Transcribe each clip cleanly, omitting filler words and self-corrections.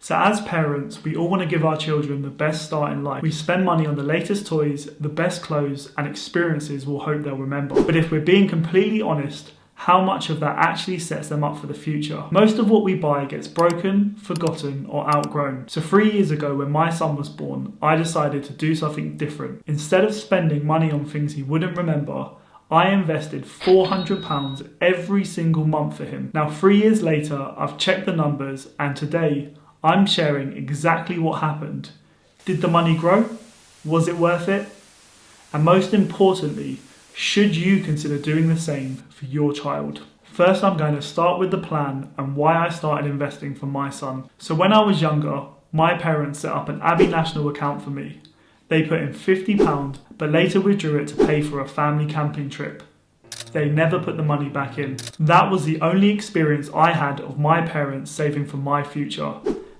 So as parents, we all want to give our children the best start in life. We spend money on the latest toys, the best clothes, and experiences we'll hope they'll remember. But if we're being completely honest, how much of that actually sets them up for the future? Most of what we buy gets broken, forgotten, or outgrown. So 3 years ago, when my son was born, I decided to do something different. Instead of spending money on things he wouldn't remember, I invested £400 every single month for him. Now 3 years later, I've checked the numbers, and today I'm sharing exactly what happened. Did the money grow? Was it worth it? And most importantly, should you consider doing the same for your child? First, I'm going to start with the plan and why I started investing for my son. So when I was younger, my parents set up an Abbey National account for me. They put in £50, but later withdrew it to pay for a family camping trip. They never put the money back in. That was the only experience I had of my parents saving for my future.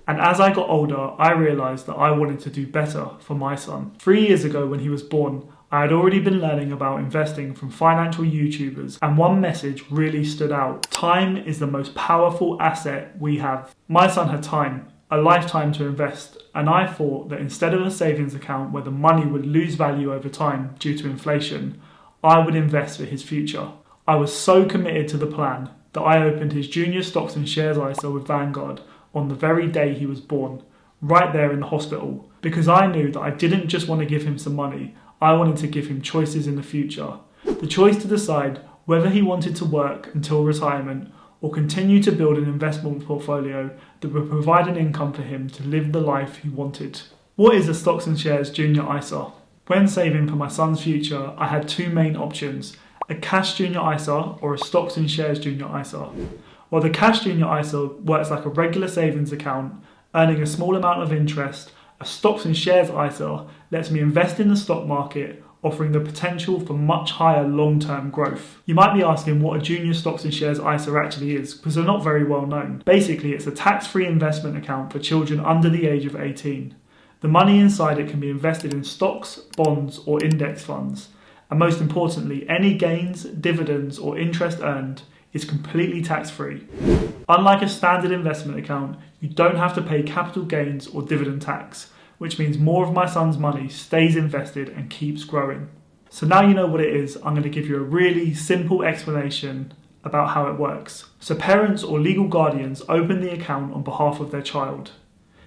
And as I got older, I realised that I wanted to do better for my son. 3 years ago when he was born, I had already been learning about investing from financial YouTubers, and one message really stood out. Time is the most powerful asset we have. My son had time, a lifetime to invest, and I thought that instead of a savings account where the money would lose value over time due to inflation, I would invest for his future. I was so committed to the plan that I opened his junior stocks and shares ISA with Vanguard on the very day he was born, right there in the hospital, because I knew that I didn't just want to give him some money, I wanted to give him choices in the future. The choice to decide whether he wanted to work until retirement or continue to build an investment portfolio that would provide an income for him to live the life he wanted. What is a stocks and shares junior ISA? When saving for my son's future, I had two main options: a cash junior ISA or a stocks and shares junior ISA. While the cash junior ISA works like a regular savings account, earning a small amount of interest, a stocks and shares ISA lets me invest in the stock market, offering the potential for much higher long-term growth. You might be asking what a junior stocks and shares ISA actually is, because they're not very well known. Basically, it's a tax-free investment account for children under the age of 18. The money inside it can be invested in stocks, bonds, or index funds. And most importantly, any gains, dividends, or interest earned is completely tax-free. Unlike a standard investment account, you don't have to pay capital gains or dividend tax, which means more of my son's money stays invested and keeps growing. So now you know what it is, I'm going to give you a really simple explanation about how it works. So parents or legal guardians open the account on behalf of their child.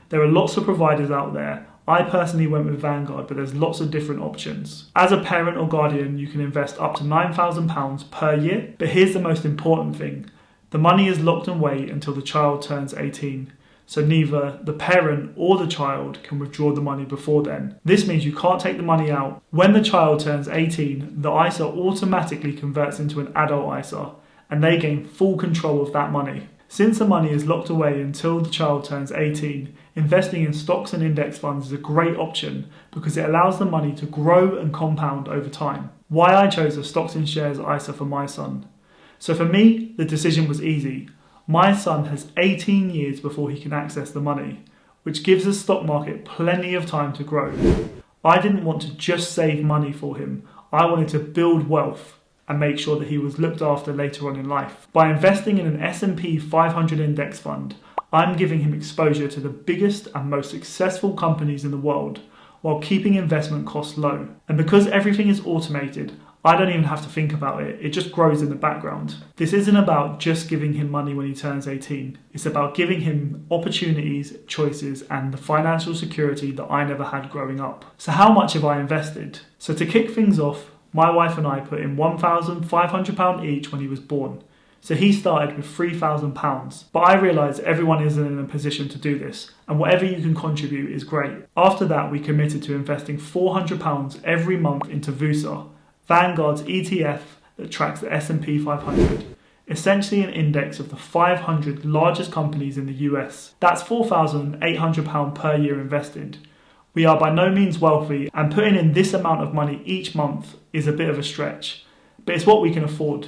There are lots of providers out there. I personally went with Vanguard, but there's lots of different options. As a parent or guardian, you can invest up to £9,000 per year, but here's the most important thing. The money is locked away until the child turns 18, so neither the parent or the child can withdraw the money before then. This means you can't take the money out. When the child turns 18, the ISA automatically converts into an adult ISA, and they gain full control of that money. Since the money is locked away until the child turns 18, investing in stocks and index funds is a great option because it allows the money to grow and compound over time. Why I chose a stocks and shares ISA for my son. So for me, the decision was easy. My son has 18 years before he can access the money, which gives the stock market plenty of time to grow. I didn't want to just save money for him. I wanted to build wealth and make sure that he was looked after later on in life. By investing in an S&P 500 index fund, I'm giving him exposure to the biggest and most successful companies in the world while keeping investment costs low. And because everything is automated, I don't even have to think about it, it just grows in the background. This isn't about just giving him money when he turns 18. It's about giving him opportunities, choices, and the financial security that I never had growing up. So how much have I invested? So to kick things off, my wife and I put in £1,500 each when he was born. So he started with £3,000. But I realised everyone isn't in a position to do this, and whatever you can contribute is great. After that, we committed to investing £400 every month into VUSA, Vanguard's ETF that tracks the S&P 500. Essentially an index of the 500 largest companies in the US. That's £4,800 per year invested. We are by no means wealthy, and putting in this amount of money each month is a bit of a stretch, but it's what we can afford.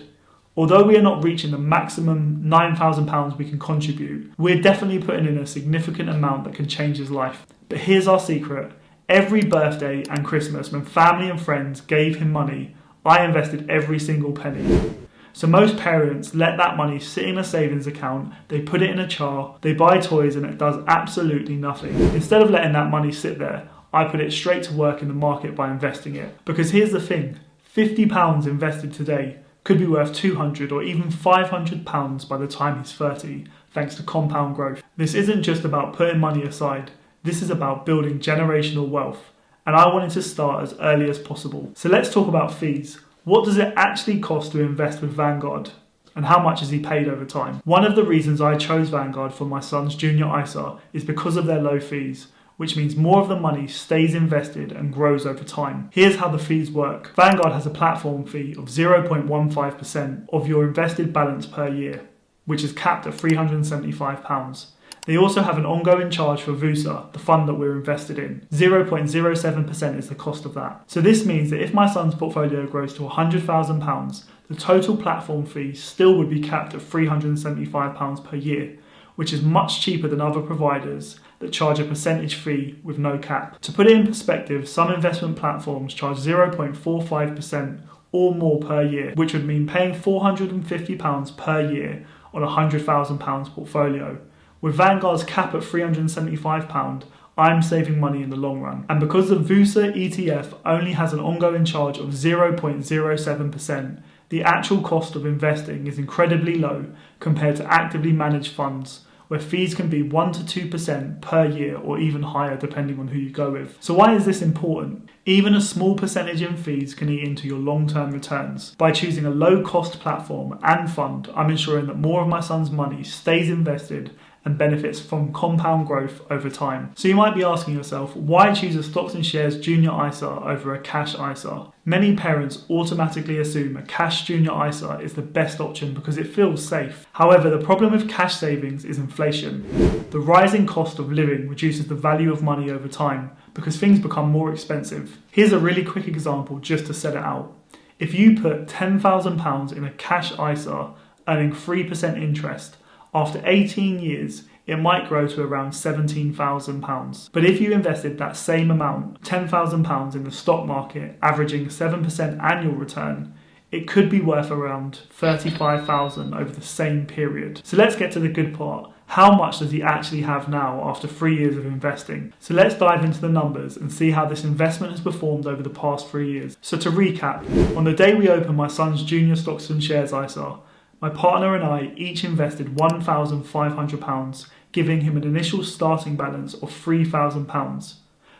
Although we are not reaching the maximum £9,000 we can contribute, we're definitely putting in a significant amount that can change his life. But here's our secret. Every birthday and Christmas, when family and friends gave him money, I invested every single penny. So most parents let that money sit in a savings account, they put it in a jar, they buy toys and it does absolutely nothing. Instead of letting that money sit there, I put it straight to work in the market by investing it. Because here's the thing, £50 invested today could be worth £200 or even £500 by the time he's 30, thanks to compound growth. This isn't just about putting money aside, this is about building generational wealth. And I wanted to start as early as possible. So let's talk about fees. What does it actually cost to invest with Vanguard? And how much is he paid over time? One of the reasons I chose Vanguard for my son's junior ISA is because of their low fees, which means more of the money stays invested and grows over time. Here's how the fees work. Vanguard has a platform fee of 0.15% of your invested balance per year, which is capped at £375. They also have an ongoing charge for VUSA, the fund that we're invested in. 0.07% is the cost of that. So this means that if my son's portfolio grows to £100,000, the total platform fee still would be capped at £375 per year, which is much cheaper than other providers that charge a percentage fee with no cap. To put it in perspective, some investment platforms charge 0.45% or more per year, which would mean paying £450 per year on a £100,000 portfolio. With Vanguard's cap at £375, I'm saving money in the long run. And because the VUSA ETF only has an ongoing charge of 0.07%, the actual cost of investing is incredibly low compared to actively managed funds, where fees can be 1 to 2% per year or even higher depending on who you go with. So why is this important? Even a small percentage in fees can eat into your long-term returns. By choosing a low-cost platform and fund, I'm ensuring that more of my son's money stays invested and benefits from compound growth over time. So you might be asking yourself, why choose a stocks and shares junior ISA over a cash ISA? Many parents automatically assume a cash junior ISA is the best option because it feels safe. However, the problem with cash savings is inflation. The rising cost of living reduces the value of money over time because things become more expensive. Here's a really quick example just to set it out. If you put £10,000 in a cash ISA earning 3% interest, after 18 years, it might grow to around £17,000. But if you invested that same amount, £10,000 in the stock market, averaging 7% annual return, it could be worth around £35,000 over the same period. So let's get to the good part. How much does he actually have now after 3 years of investing? So let's dive into the numbers and see how this investment has performed over the past 3 years. So to recap, on the day we opened my son's junior stocks and shares ISA, my partner and I each invested £1,500, giving him an initial starting balance of £3,000.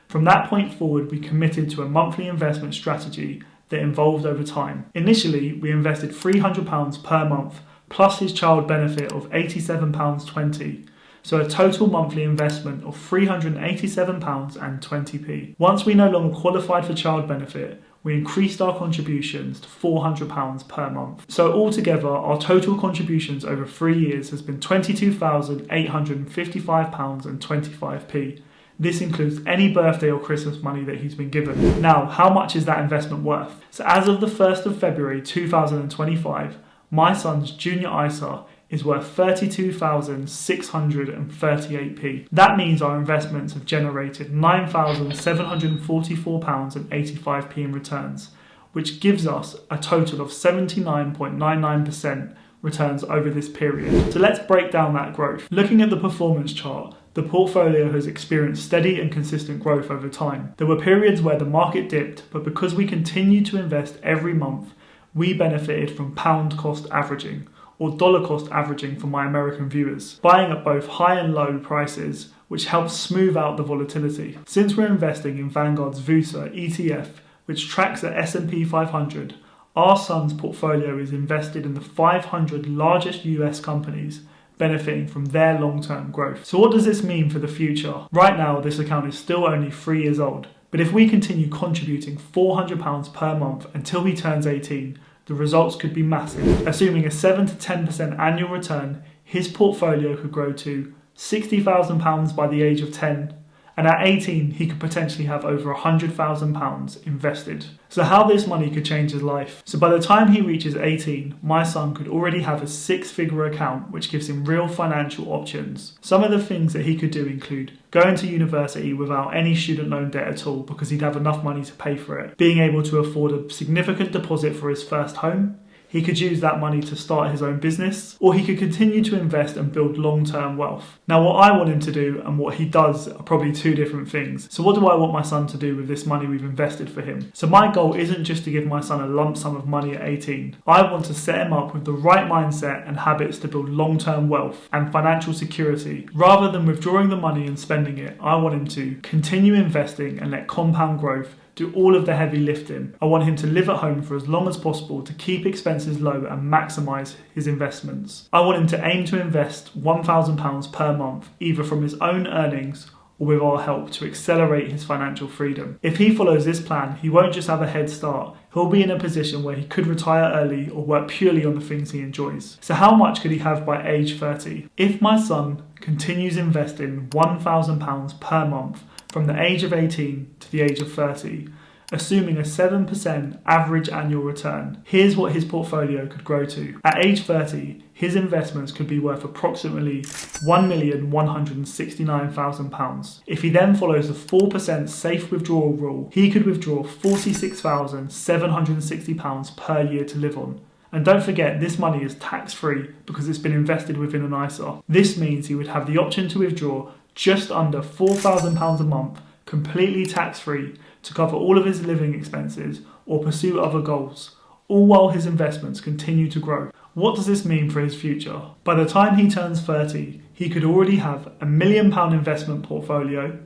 From that point forward, we committed to a monthly investment strategy that evolved over time. Initially, we invested £300 per month, plus his child benefit of £87.20, so a total monthly investment of £387.20. Once we no longer qualified for child benefit, we increased our contributions to £400 per month. So altogether, our total contributions over 3 years has been £22,855.25. This includes any birthday or Christmas money that he's been given. Now, how much is that investment worth? So as of the 1st of February 2025, my son's junior ISA is worth £32,638p. That means our investments have generated £9,744.85 in returns, which gives us a total of 79.99% returns over this period. So let's break down that growth. Looking at the performance chart, the portfolio has experienced steady and consistent growth over time. There were periods where the market dipped, but because we continued to invest every month, we benefited from pound cost averaging, or dollar cost averaging for my American viewers, buying at both high and low prices, which helps smooth out the volatility. Since we're investing in Vanguard's VUSA ETF, which tracks the S&P 500, our son's portfolio is invested in the 500 largest US companies, benefiting from their long-term growth. So what does this mean for the future? Right now, this account is still only 3 years old, but if we continue contributing £400 per month until he turns 18, the results could be massive. Assuming a 7 to 10% annual return, his portfolio could grow to £60,000 by the age of 10, and at 18 he could potentially have over £100,000 invested. So how this money could change his life? So by the time he reaches 18, my son could already have a 6-figure account, which gives him real financial options. Some of the things that he could do include going to university without any student loan debt at all because he'd have enough money to pay for it, being able to afford a significant deposit for his first home. He could use that money to start his own business, or he could continue to invest and build long-term wealth. Now, what I want him to do and what he does are probably two different things. So what do I want my son to do with this money we've invested for him? So my goal isn't just to give my son a lump sum of money at 18. I want to set him up with the right mindset and habits to build long-term wealth and financial security. Rather than withdrawing the money and spending it, I want him to continue investing and let compound growth do all of the heavy lifting. I want him to live at home for as long as possible to keep expenses low and maximise his investments. I want him to aim to invest £1,000 per month, either from his own earnings or with our help, to accelerate his financial freedom. If he follows this plan, he won't just have a head start, he'll be in a position where he could retire early or work purely on the things he enjoys. So how much could he have by age 30? If my son continues investing £1,000 per month from the age of 18 to the age of 30, assuming a 7% average annual return, here's what his portfolio could grow to. At age 30, his investments could be worth approximately £1,169,000. If he then follows the 4% safe withdrawal rule, he could withdraw £46,760 per year to live on. And don't forget, this money is tax-free because it's been invested within an ISA. This means he would have the option to withdraw just under £4,000 a month, completely tax-free, to cover all of his living expenses or pursue other goals, all while his investments continue to grow. What does this mean for his future? By the time he turns 30, he could already have a £1 million investment portfolio,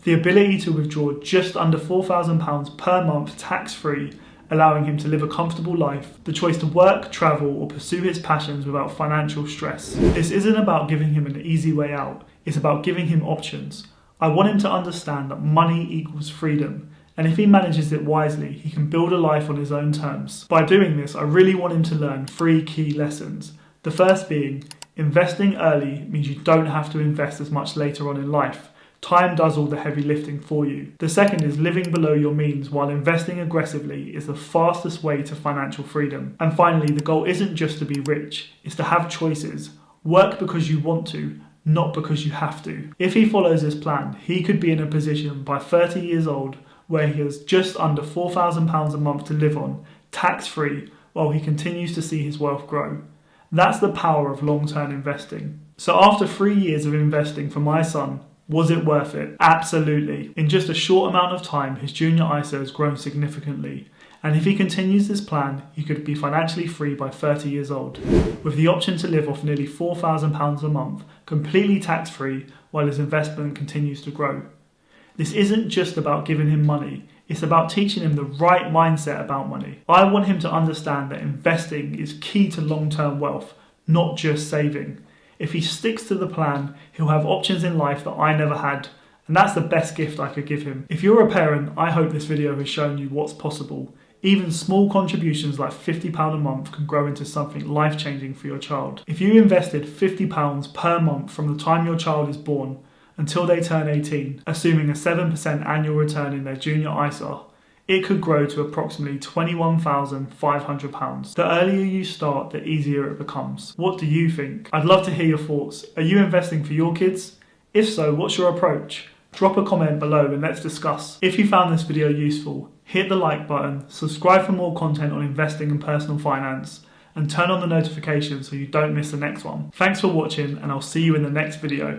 the ability to withdraw just under £4,000 per month tax-free, allowing him to live a comfortable life, the choice to work, travel, or pursue his passions without financial stress. This isn't about giving him an easy way out, it's about giving him options. I want him to understand that money equals freedom, and if he manages it wisely, he can build a life on his own terms. By doing this, I really want him to learn 3 key lessons. The first being, investing early means you don't have to invest as much later on in life. Time does all the heavy lifting for you. The second is living below your means while investing aggressively is the fastest way to financial freedom. And finally, the goal isn't just to be rich, it's to have choices. Work because you want to, not because you have to. If he follows this plan, he could be in a position by 30 years old where he has just under £4,000 a month to live on, tax-free, while he continues to see his wealth grow. That's the power of long-term investing. So after 3 years of investing for my son, was it worth it? Absolutely. In just a short amount of time, his junior ISA has grown significantly. And if he continues this plan, he could be financially free by 30 years old, with the option to live off nearly £4,000 a month, completely tax-free, while his investment continues to grow. This isn't just about giving him money, it's about teaching him the right mindset about money. I want him to understand that investing is key to long-term wealth, not just saving. If he sticks to the plan, he'll have options in life that I never had, and that's the best gift I could give him. If you're a parent, I hope this video has shown you what's possible. Even small contributions like £50 a month can grow into something life-changing for your child. If you invested £50 per month from the time your child is born until they turn 18, assuming a 7% annual return in their junior ISA, it could grow to approximately £21,500. The earlier you start, the easier it becomes. What do you think? I'd love to hear your thoughts. Are you investing for your kids? If so, what's your approach? Drop a comment below and let's discuss. If you found this video useful, hit the like button, subscribe for more content on investing and personal finance, and turn on the notifications so you don't miss the next one. Thanks for watching, and I'll see you in the next video.